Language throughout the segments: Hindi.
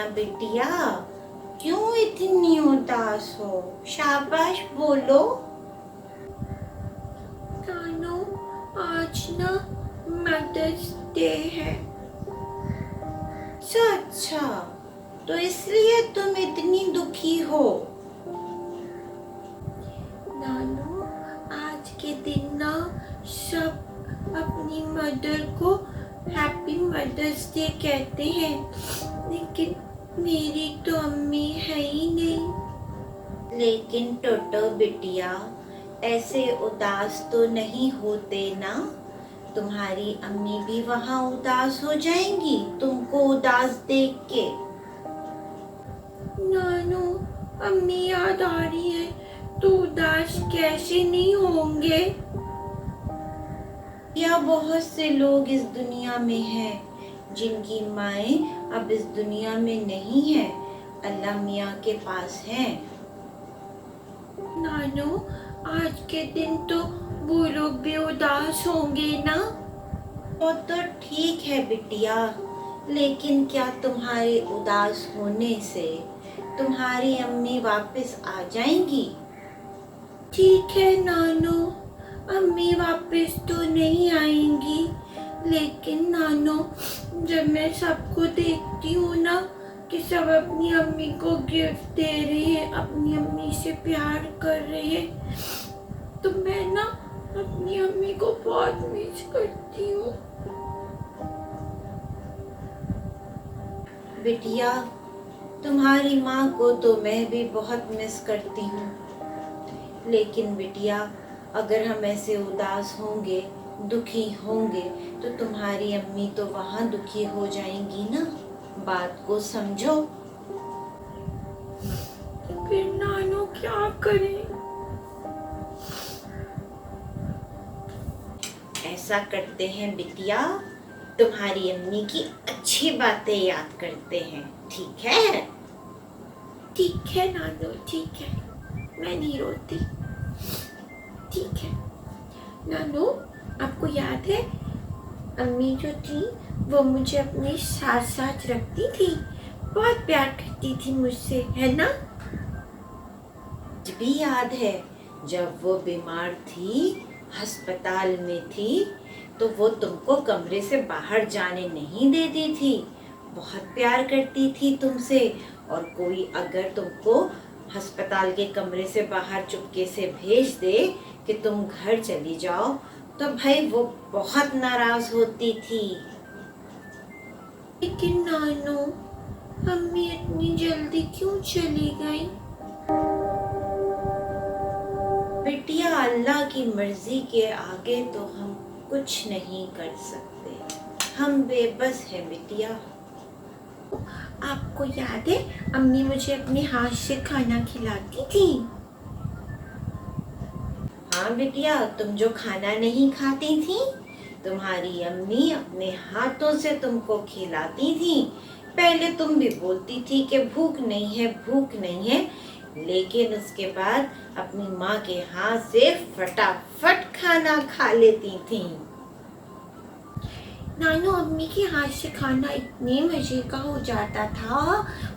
बिटिया, क्यों इतनी उदास हो? शाबाश बोलो। नानू, आज ना मदर्स डे है। अच्छा, तो इसलिए तुम इतनी दुखी हो? नानू, आज के दिन ना सब अपनी मदर को हैप्पी मदर्स डे कहते हैं, लेकिन मेरी तो अम्मी है ही नहीं। लेकिन टोटो बिटिया, ऐसे उदास तो नहीं होते ना। तुम्हारी अम्मी भी वहाँ उदास हो जाएंगी तुमको उदास देख के। नानू, अम्मी याद आ रही है तो उदास कैसे नहीं होंगे। या बहुत से लोग इस दुनिया में हैं जिनकी माएँ अब इस दुनिया में नहीं है, अल्लाह मियाँ के पास हैं। नानू, आज के दिन तो वो लोग भी उदास होंगे ना। वो तो ठीक है बिटिया, लेकिन क्या तुम्हारे उदास होने से तुम्हारी अम्मी वापस आ जाएंगी? ठीक है नानू, अम्मी वापस तो नहीं आएंगी, लेकिन नानू जब मैं सबको देखती हूँ ना कि सब अपनी अम्मी को गिफ्ट दे रहे हैं, अपनी अम्मी से प्यार कर रहे हैं, तो मैं ना अपनी अम्मी को बहुत मिस करती हूँ। बिटिया, तुम्हारी माँ को तो मैं भी बहुत मिस करती हूँ, लेकिन बिटिया अगर हम ऐसे उदास होंगे, दुखी होंगे, तो तुम्हारी अम्मी तो वहाँ दुखी हो जाएंगी ना। बात को समझो। फिर नानू क्या करें? ऐसा करते हैं बिटिया, तुम्हारी अम्मी की अच्छी बातें याद करते हैं, ठीक है? ठीक है नानू, ठीक है, मैं नहीं रोती। ठीक है नानू, आपको याद है अम्मी जो थी वो मुझे अपने साथ साथ रखती थी, बहुत प्यार करती थी मुझसे, है ना? मुझे भी याद है, जब वो बीमार थी, अस्पताल में थी, तो वो तुमको कमरे से बाहर जाने नहीं देती थी, बहुत प्यार करती थी तुमसे। और कोई अगर तुमको अस्पताल के कमरे से बाहर चुपके से भेज दे कि तुम घर चली जाओ, तो भाई वो बहुत नाराज होती थी। लेकिन नानू, अम्मी इतनी जल्दी क्यों चली गई? बिटिया, अल्लाह की मर्जी के आगे तो हम कुछ नहीं कर सकते, हम बेबस हैं बिटिया। आपको याद है अम्मी मुझे अपने हाथ से खाना खिलाती थी? हाँ बिटिया, तुम जो खाना नहीं खाती थी, तुम्हारी अम्मी अपने हाथों से तुमको खिलाती थी। पहले तुम भी बोलती थी कि भूख नहीं है, भूख नहीं है, लेकिन उसके बाद अपनी माँ के हाथ से फटाफट खाना खा लेती थी। नानू, अम्मी के हाथ से खाना इतने मजे का हो जाता था,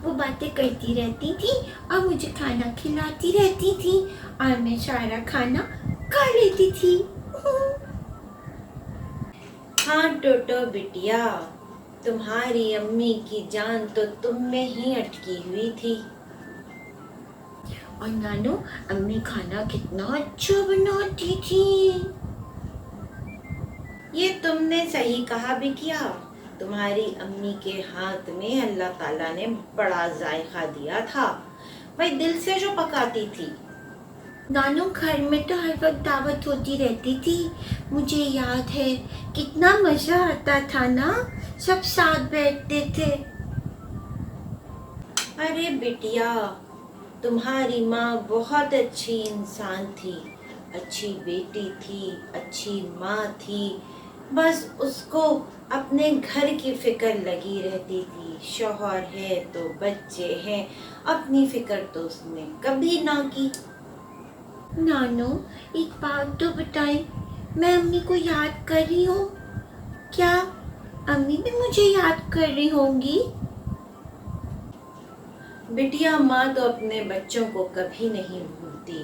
वो बातें करती रहती थी और मुझे खाना खिलाती रहती थी और मैं सारा खाना खा लेती थी। हाँ टोटो बिटिया, तुम्हारी अम्मी की जान तो तुम में ही अटकी हुई थी। और नानू, अम्मी खाना कितना अच्छा बनाती थी। ये तुमने सही कहा बिटिया, तुम्हारी अम्मी के हाथ में अल्लाह ताला ने बड़ा जायका दिया था, भाई दिल से जो पकाती थी। नानू, घर में तो हर वक्त दावत होती रहती थी, मुझे याद है कितना मजा आता था ना, सब साथ बैठते थे। अरे बिटिया, तुम्हारी माँ बहुत अच्छी इंसान थी, अच्छी बेटी थी, अच्छी माँ थी, बस उसको अपने घर की फिक्र लगी रहती थी। शौहर है तो बच्चे हैं, अपनी फिक्र तो उसने कभी ना की। नानू, एक बात तो बताएं, मैं अम्मी को याद कर रही हूँ, क्या अम्मी भी मुझे याद कर रही होंगी? बिटिया माँ तो अपने बच्चों को कभी नहीं भूलती,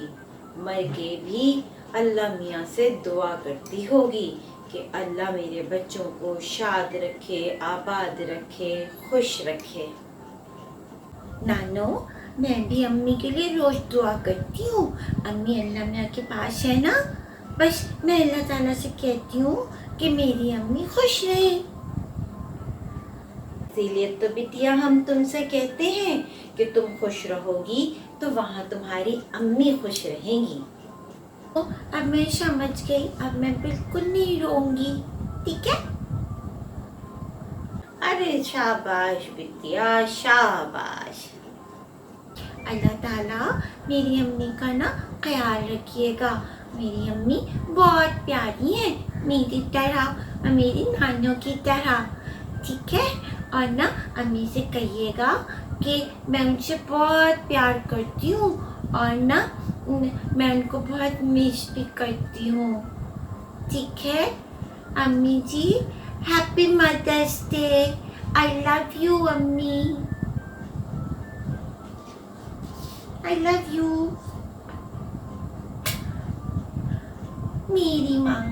मर के भी अल्लाह मियाँ से दुआ करती होगी कि अल्लाह मेरे बच्चों को शाद रखे, आबाद रखे, खुश रखे। नानो, मैं भी अम्मी के लिए रोज दुआ करती हूँ। अम्मी अल्लाह मियाँ के पास है ना, बस मैं अल्लाह ताला से कहती हूँ कि मेरी अम्मी खुश रहे। इसीलिए तो बिटिया हम तुमसे कहते हैं कि तुम खुश रहोगी तो वहाँ तुम्हारी अम्मी खुश रहेंगी। तो अब मैं समझ गई, अब मैं बिल्कुल नहीं रोऊंगी, ठीक है? अरे शाबाश बिटिया, शाबाश। अल्लाह ताला मेरी अम्मी का ना ख्याल रखिएगा। मेरी अम्मी बहुत प्यारी है, मेरी तरह और मेरी नानों की तरह, ठीक है? और ना अम्मी से कहिएगा कि मैं उनसे बहुत प्यार करती हूँ और ना मैं उनको बहुत मिस भी करती हूँ, ठीक है? अम्मी जी, happy mother's day. I love you अम्मी, I love you. मेरी माँ,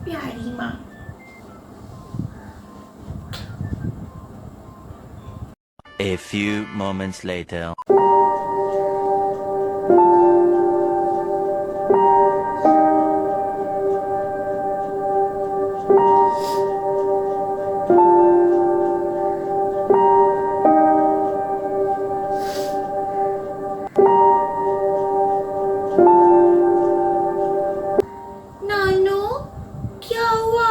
प्यारी माँ। A few moments later. नानो, क्या हुआ?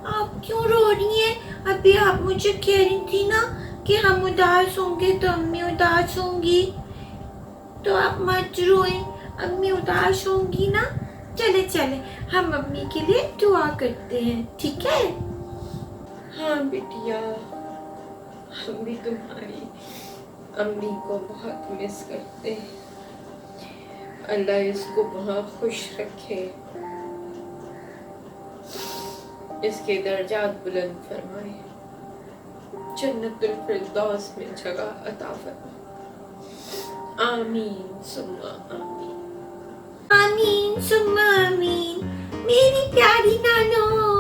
आप क्यों रो रही हैं? अभी आप मुझे कह रही थी ना कि हम उदास होंगे तो अम्मी उदास होंगी, तो आप मत रोएं, अम्मी उदास होंगी ना। चले चले, हम अम्मी के लिए दुआ करते हैं, ठीक है? हाँ बिटिया, हम भी तुम्हारी अम्मी को बहुत मिस करते हैं। अल्लाह इसको बहुत खुश रखे, इसके दर्जात बुलंद फरमाए, जन्नतुल फिरदौस में जगह अता फरमाए। आमीन सुम्मा आमीन। आमीन सुम्मा आमीन। मेरी प्यारी नानो।